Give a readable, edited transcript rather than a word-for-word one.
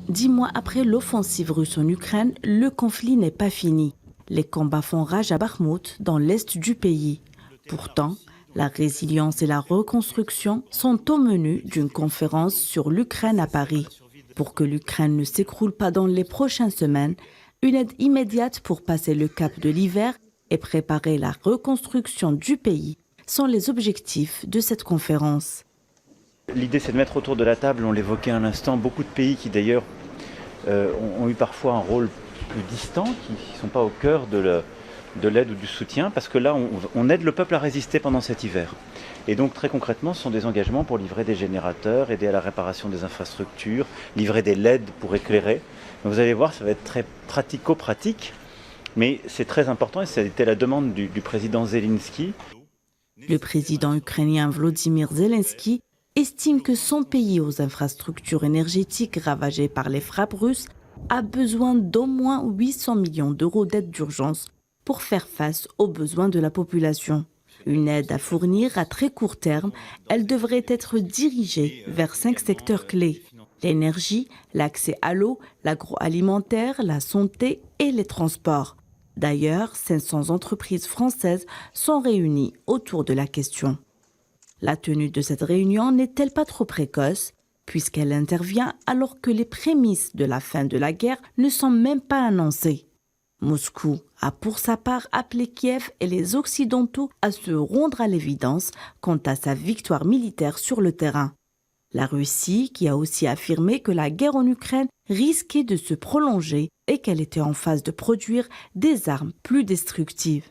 10 mois après l'offensive russe en Ukraine, le conflit n'est pas fini. Les combats font rage à Bakhmout, dans l'est du pays. Pourtant, la résilience et la reconstruction sont au menu d'une conférence sur l'Ukraine à Paris. Pour que l'Ukraine ne s'écroule pas dans les prochaines semaines, une aide immédiate pour passer le cap de l'hiver et préparer la reconstruction du pays sont les objectifs de cette conférence. L'idée, c'est de mettre autour de la table, on l'évoquait à l'instant, beaucoup de pays qui d'ailleurs ont eu parfois un rôle plus distant, qui ne sont pas au cœur de l'aide ou du soutien, parce que là, on aide le peuple à résister pendant cet hiver. Et donc, très concrètement, ce sont des engagements pour livrer des générateurs, aider à la réparation des infrastructures, livrer des LED pour éclairer. Donc, vous allez voir, ça va être très pratico-pratique, mais c'est très important et ça a été la demande du président Zelensky. Le président ukrainien Volodymyr Zelensky estime que son pays aux infrastructures énergétiques ravagées par les frappes russes a besoin d'au moins 800 millions d'euros d'aide d'urgence pour faire face aux besoins de la population. Une aide à fournir à très court terme, elle devrait être dirigée vers 5 secteurs clés: l'énergie, l'accès à l'eau, l'agroalimentaire, la santé et les transports. D'ailleurs, 500 entreprises françaises sont réunies autour de la question. La tenue de cette réunion n'est-elle pas trop précoce, puisqu'elle intervient alors que les prémices de la fin de la guerre ne sont même pas annoncées? Moscou a pour sa part appelé Kiev et les Occidentaux à se rendre à l'évidence quant à sa victoire militaire sur le terrain. La Russie, qui a aussi affirmé que la guerre en Ukraine risquait de se prolonger et qu'elle était en phase de produire des armes plus destructives.